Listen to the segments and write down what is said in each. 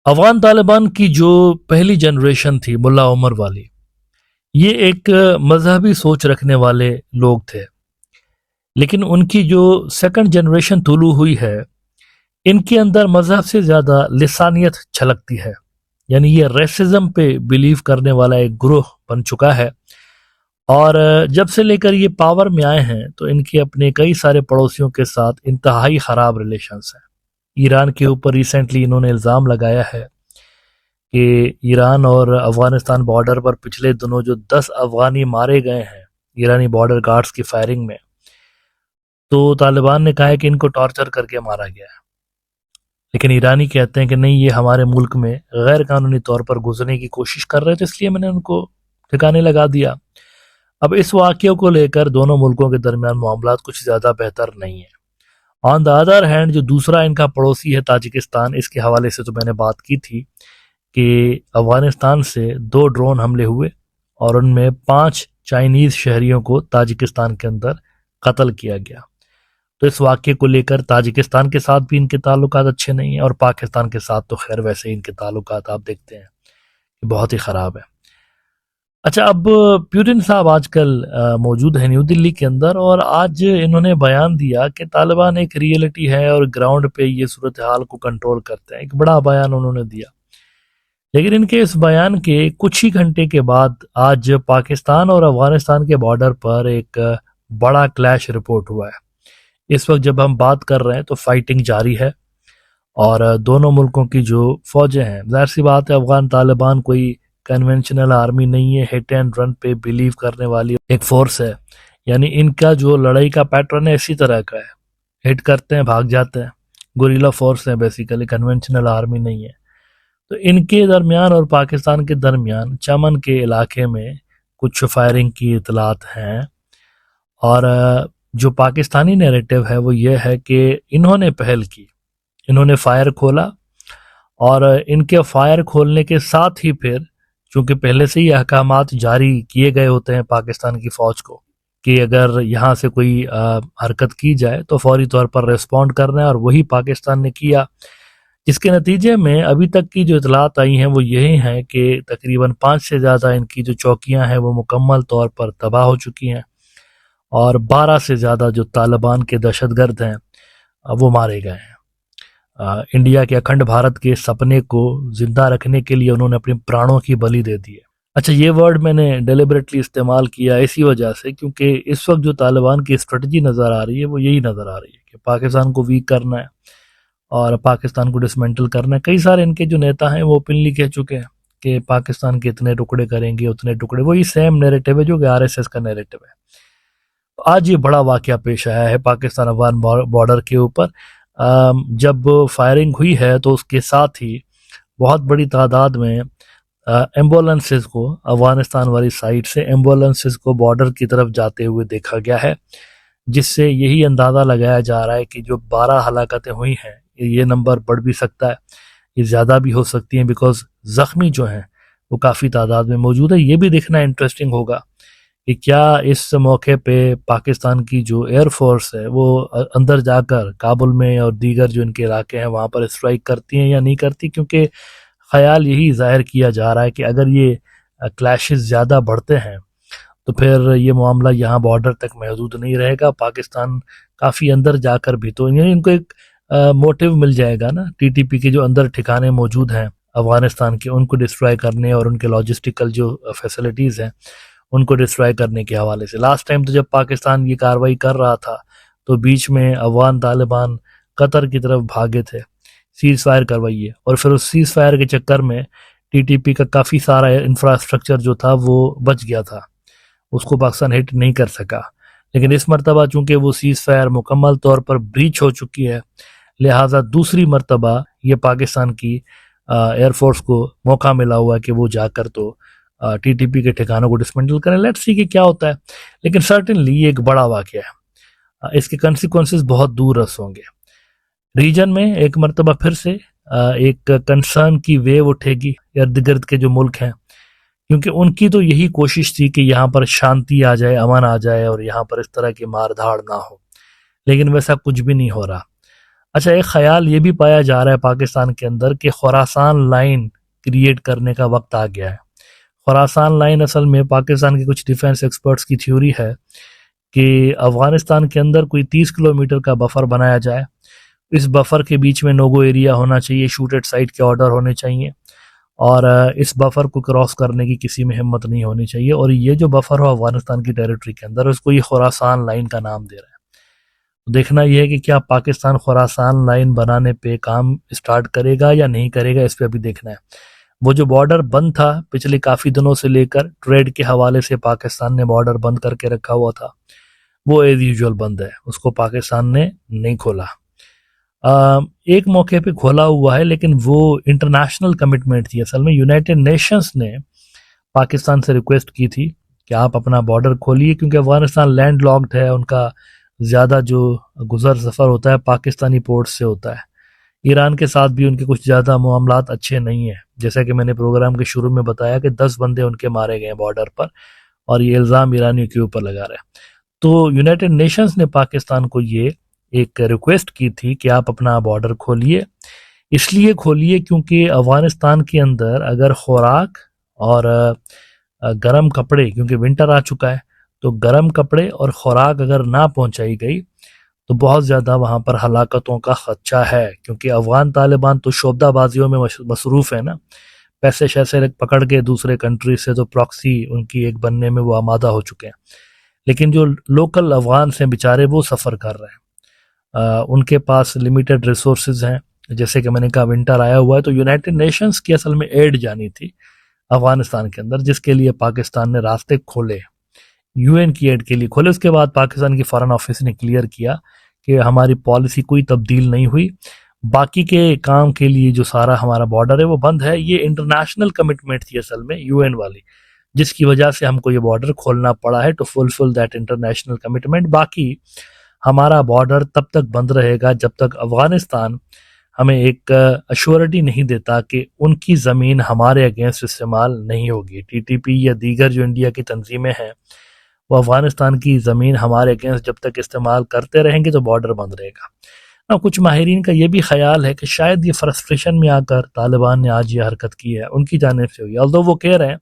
افغان طالبان کی جو پہلی جنریشن تھی ملا عمر والی، یہ ایک مذہبی سوچ رکھنے والے لوگ تھے، لیکن ان کی جو سیکنڈ جنریشن طلوع ہوئی ہے، ان کے اندر مذہب سے زیادہ لسانیت چھلکتی ہے. یعنی یہ ریسزم پہ بلیو کرنے والا ایک گروہ بن چکا ہے. اور جب سے لے کر یہ پاور میں آئے ہیں تو ان کے اپنے کئی سارے پڑوسیوں کے ساتھ انتہائی خراب ریلیشنز ہیں. ایران کے اوپر ریسنٹلی انہوں نے الزام لگایا ہے کہ ایران اور افغانستان بارڈر پر پچھلے دنوں جو 10 افغانی مارے گئے ہیں ایرانی بارڈر گارڈز کی فائرنگ میں، تو طالبان نے کہا ہے کہ ان کو ٹارچر کر کے مارا گیا ہے. لیکن ایرانی کہتے ہیں کہ نہیں، یہ ہمارے ملک میں غیر قانونی طور پر گزرنے کی کوشش کر رہے تھے، اس لیے میں نے ان کو ٹھکانے لگا دیا. اب اس واقعے کو لے کر دونوں ملکوں کے درمیان معاملات کچھ زیادہ بہتر نہیں ہیں. آن دا ادر ہینڈ جو دوسرا ان کا پڑوسی ہے تاجکستان، اس کے حوالے سے تو میں نے بات کی تھی کہ افغانستان سے 2 ڈرون حملے ہوئے اور ان میں 5 چائنیز شہریوں کو تاجکستان کے اندر قتل کیا گیا. تو اس واقعے کو لے کر تاجکستان کے ساتھ بھی ان کے تعلقات اچھے نہیں ہیں، اور پاکستان کے ساتھ تو خیر ویسے ہی ان کے تعلقات آپ دیکھتے ہیں کہ بہت ہی خراب ہے. اچھا، اب پیوٹن صاحب آج کل موجود ہیں نیو دلی کے اندر، اور آج انہوں نے بیان دیا کہ طالبان ایک ریئلٹی ہے اور گراؤنڈ پہ یہ صورتحال کو کنٹرول کرتے ہیں. ایک بڑا بیان انہوں نے دیا، لیکن ان کے اس بیان کے کچھ ہی گھنٹے کے بعد آج پاکستان اور افغانستان کے بارڈر پر ایک بڑا کلیش رپورٹ ہوا ہے. اس وقت جب ہم بات کر رہے ہیں تو فائٹنگ جاری ہے، اور دونوں ملکوں کی جو فوجیں ہیں، ظاہر سی بات ہے افغان طالبان کوئی کنونشنل آرمی نہیں ہے، ہٹ اینڈ رن پہ بلیو کرنے والی ایک فورس ہے. یعنی ان کا جو لڑائی کا پیٹرن ہے اسی طرح کا ہے، ہٹ کرتے ہیں بھاگ جاتے ہیں، گوریلا فورس ہے بیسیکلی، کنونشنل آرمی نہیں ہے. تو ان کے درمیان اور پاکستان کے درمیان چمن کے علاقے میں کچھ فائرنگ کی اطلاعات ہیں، اور جو پاکستانی نیریٹو ہے وہ یہ ہے کہ انہوں نے پہل کی، انہوں نے فائر کھولا، اور ان کے فائر کھولنے کے ساتھ ہی پھر چونکہ پہلے سے ہی احکامات جاری کیے گئے ہوتے ہیں پاکستان کی فوج کو کہ اگر یہاں سے کوئی حرکت کی جائے تو فوری طور پر ریسپونڈ کرنا ہے، اور وہی پاکستان نے کیا، جس کے نتیجے میں ابھی تک کی جو اطلاعات آئی ہیں وہ یہی ہیں کہ تقریباً 5 سے زیادہ ان کی جو چوکیاں ہیں وہ مکمل طور پر تباہ ہو چکی ہیں، اور 12 سے زیادہ جو طالبان کے دہشت گرد ہیں وہ مارے گئے ہیں. انڈیا کے اکھنڈ بھارت کے سپنے کو زندہ رکھنے کے لیے انہوں نے اپنی پرانوں کی بلی دے دی ہے. اچھا، یہ ورڈ میں نے ڈیلیبریٹلی استعمال کیا اسی وجہ سے کیونکہ اس وقت جو طالبان کی اسٹریٹجی نظر آ رہی ہے وہ یہی نظر آ رہی ہے کہ پاکستان کو ویک کرنا ہے اور پاکستان کو ڈسمنٹل کرنا ہے. کئی سارے ان کے جو نیتا ہیں وہ اوپنلی کہہ چکے ہیں کہ پاکستان کے اتنے ٹکڑے کریں گے، اتنے ٹکڑے، وہی سیم نیریٹو ہے جو کہ RSS کا نیریٹو ہے. آج یہ بڑا واقعہ پیش آیا ہے پاکستان افغان بارڈر کے اوپر. جب فائرنگ ہوئی ہے تو اس کے ساتھ ہی بہت بڑی تعداد میں ایمبولنسز کو افغانستان والی سائٹ سے ایمبولنسز کو بارڈر کی طرف جاتے ہوئے دیکھا گیا ہے، جس سے یہی اندازہ لگایا جا رہا ہے کہ جو 12 ہلاکتیں ہوئی ہیں یہ نمبر بڑھ بھی سکتا ہے، یہ زیادہ بھی ہو سکتی ہیں، بیکاز زخمی جو ہیں وہ کافی تعداد میں موجود ہے. یہ بھی دیکھنا انٹرسٹنگ ہوگا کہ کیا اس موقع پہ پاکستان کی جو ایئر فورس ہے وہ اندر جا کر کابل میں اور دیگر جو ان کے علاقے ہیں وہاں پر اسٹرائک کرتی ہیں یا نہیں کرتی، کیونکہ خیال یہی ظاہر کیا جا رہا ہے کہ اگر یہ کلیشز زیادہ بڑھتے ہیں تو پھر یہ معاملہ یہاں بارڈر تک محدود نہیں رہے گا. پاکستان کافی اندر جا کر بھی تو ان کو ایک موٹیو مل جائے گا نا، TTP کے جو اندر ٹھکانے موجود ہیں افغانستان کے ان کو ڈسٹرائے کرنے اور ان کے لاجسٹیکل جو فیسلٹیز ہیں ان کو ڈسٹرائے کرنے کے حوالے سے. لاسٹ ٹائم تو جب پاکستان یہ کاروائی کر رہا تھا تو بیچ میں افغان طالبان قطر کی طرف بھاگے تھے، سیز فائر کروائیے، اور پھر اس سیز فائر کے چکر میں TTP کا کافی سارا انفراسٹرکچر جو تھا وہ بچ گیا تھا، اس کو پاکستان ہٹ نہیں کر سکا. لیکن اس مرتبہ چونکہ وہ سیز فائر مکمل طور پر بریچ ہو چکی ہے، لہٰذا دوسری مرتبہ یہ پاکستان کی ایئر فورس کو موقع ملا ہوا ہے کہ وہ جا کر تو TTP کے ٹھکانوں کو ڈسمنٹل کریں. لیٹس سی کہ کیا ہوتا ہے، لیکن سرٹنلی یہ ایک بڑا واقعہ ہے، اس کے کنسیکوینسز بہت دور رس ہوں گے. ریجن میں ایک مرتبہ پھر سے ایک کنسرن کی ویو اٹھے گی ارد گرد کے جو ملک ہیں، کیونکہ ان کی تو یہی کوشش تھی کہ یہاں پر شانتی آ جائے، امن آ جائے، اور یہاں پر اس طرح کی مار دھاڑ نہ ہو، لیکن ویسا کچھ بھی نہیں ہو رہا. اچھا، ایک خیال یہ بھی پایا جا رہا ہے پاکستان کے اندر کہ خراسان لائن کریٹ کرنے کا وقت آ گیا ہے۔ خراسان لائن اصل میں پاکستان کے کچھ ڈیفنس ایکسپرٹس کی تھیوری ہے کہ افغانستان کے اندر کوئی 30 کلومیٹر کا بفر بنایا جائے، اس بفر کے بیچ میں نوگو ایریا ہونا چاہیے، شوٹ ایٹ سائٹ کے آرڈر ہونے چاہیے، اور اس بفر کو کراس کرنے کی کسی میں ہمت نہیں ہونی چاہیے، اور یہ جو بفر ہو افغانستان کی ٹیریٹری کے اندر، اس کو یہ خراسان لائن کا نام دے رہا ہے۔ دیکھنا یہ ہے کہ کیا پاکستان خراسان لائن بنانے پہ کام اسٹارٹ کرے گا یا نہیں کرے گا، اس پہ ابھی دیکھنا ہے۔ وہ جو بارڈر بند تھا پچھلے کافی دنوں سے لے کر، ٹریڈ کے حوالے سے پاکستان نے بارڈر بند کر کے رکھا ہوا تھا، وہ ایز یوزول بند ہے، اس کو پاکستان نے نہیں کھولا۔ ایک موقع پہ کھولا ہوا ہے، لیکن وہ انٹرنیشنل کمٹمنٹ تھی، اصل میں یونائٹڈ نیشنز نے پاکستان سے ریکویسٹ کی تھی کہ آپ اپنا بارڈر کھولیے، کیونکہ افغانستان لینڈ لاکڈ ہے، ان کا زیادہ جو گزر سفر ہوتا ہے پاکستانی پورٹ سے ہوتا ہے۔ ایران کے ساتھ بھی ان کے کچھ زیادہ معاملات اچھے نہیں ہیں، جیسا کہ میں نے پروگرام کے شروع میں بتایا کہ 10 بندے ان کے مارے گئے بارڈر پر، اور یہ الزام ایرانیوں کے اوپر لگا رہے ہیں۔ تو یونائٹڈ نیشنز نے پاکستان کو یہ ایک ریکویسٹ کی تھی کہ آپ اپنا بارڈر کھولیے، اس لیے کھولیے کیونکہ افغانستان کے اندر اگر خوراک اور گرم کپڑے، کیونکہ ونٹر آ چکا ہے، تو گرم کپڑے اور خوراک اگر نہ پہنچائی گئی تو بہت زیادہ وہاں پر ہلاکتوں کا خدشہ ہے، کیونکہ افغان طالبان تو شعبدہ بازیوں میں مصروف ہے نا، پیسے شیسے پکڑ کے دوسرے کنٹری سے تو پراکسی ان کی ایک بننے میں وہ آمادہ ہو چکے ہیں، لیکن جو لوکل افغان سے بیچارے وہ سفر کر رہے ہیں، ان کے پاس لمیٹڈ ریسورسز ہیں، جیسے کہ میں نے کہا ونٹر آیا ہوا ہے، تو یونائٹڈ نیشنز کی اصل میں ایڈ جانی تھی افغانستان کے اندر، جس کے لیے پاکستان نے راستے کھولے، یو این کی ایڈ کے لیے کھولے۔ اس کے بعد پاکستان کی فارن آفس نے کلیئر کیا کہ ہماری پالیسی کوئی تبدیل نہیں ہوئی، باقی کے کام کے لیے جو سارا ہمارا بارڈر ہے وہ بند ہے۔ یہ انٹرنیشنل کمٹمنٹ تھی اصل میں یو این والی، جس کی وجہ سے ہم کو یہ بارڈر کھولنا پڑا ہے to fulfil that international commitment. باقی ہمارا بارڈر تب تک بند رہے گا جب تک افغانستان ہمیں ایک ایشورٹی نہیں دیتا کہ ان کی زمین ہمارے اگینسٹ استعمال نہیں ہوگی۔ ٹی ٹی پی یا دیگر جو انڈیا کی تنظیمیں ہیں وہ افغانستان کی زمین ہمارے اگینسٹ جب تک استعمال کرتے رہیں گے تو بارڈر بند رہے گا۔ کچھ ماہرین کا یہ بھی خیال ہے کہ شاید یہ فرسٹریشن میں آ کر طالبان نے آج یہ حرکت کی ہے، ان کی جانب سے ہوئی، although وہ کہہ رہے ہیں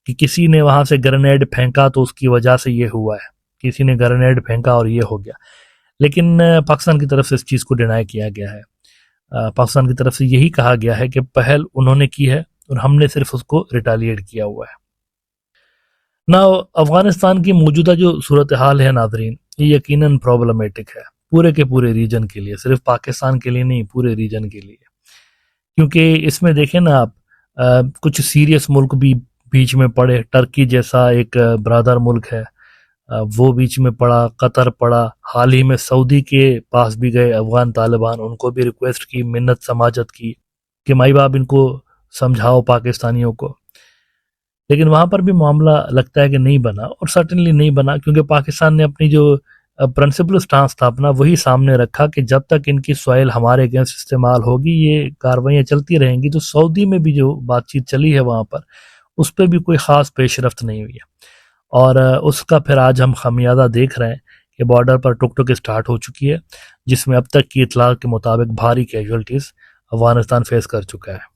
کہ کسی نے وہاں سے گرنیڈ پھینکا تو اس کی وجہ سے یہ ہوا ہے، کسی نے گرنیڈ پھینکا اور یہ ہو گیا، لیکن پاکستان کی طرف سے اس چیز کو ڈینائی کیا گیا ہے۔ پاکستان کی طرف سے یہی کہا گیا ہے کہ پہل انہوں نے کی ہے اور ہم نے صرف اس کو ریٹالیٹ کیا ہوا ہے۔ افغانستان کی موجودہ جو صورتحال ہے ناظرین، یہ یقیناً پرابلمیٹک ہے پورے کے پورے ریجن کے لیے، صرف پاکستان کے لیے نہیں، پورے ریجن کے لیے، کیونکہ اس میں دیکھیں نا آپ، کچھ سیریس ملک بھی بیچ میں پڑے، ٹرکی جیسا ایک برادر ملک ہے وہ بیچ میں پڑا، قطر پڑا، حال ہی میں سعودی کے پاس بھی گئے افغان طالبان، ان کو بھی ریکویسٹ کی، منت سماجت کی کہ مائی باپ ان کو سمجھاؤ پاکستانیوں کو، لیکن وہاں پر بھی معاملہ لگتا ہے کہ نہیں بنا، اور سرٹنلی نہیں بنا، کیونکہ پاکستان نے اپنی جو پرنسپل سٹانس تھا اپنا وہی سامنے رکھا کہ جب تک ان کی سوائل ہمارے اگینسٹ استعمال ہوگی یہ کاروائیاں چلتی رہیں گی۔ تو سعودی میں بھی جو بات چیت چلی ہے وہاں پر، اس پہ بھی کوئی خاص پیش رفت نہیں ہوئی ہے، اور اس کا پھر آج ہم خمیازہ دیکھ رہے ہیں کہ بارڈر پر ٹک ٹک اسٹارٹ ہو چکی ہے، جس میں اب تک کی اطلاع کے مطابق بھاری کیجولٹیز افغانستان فیس کر چکا ہے۔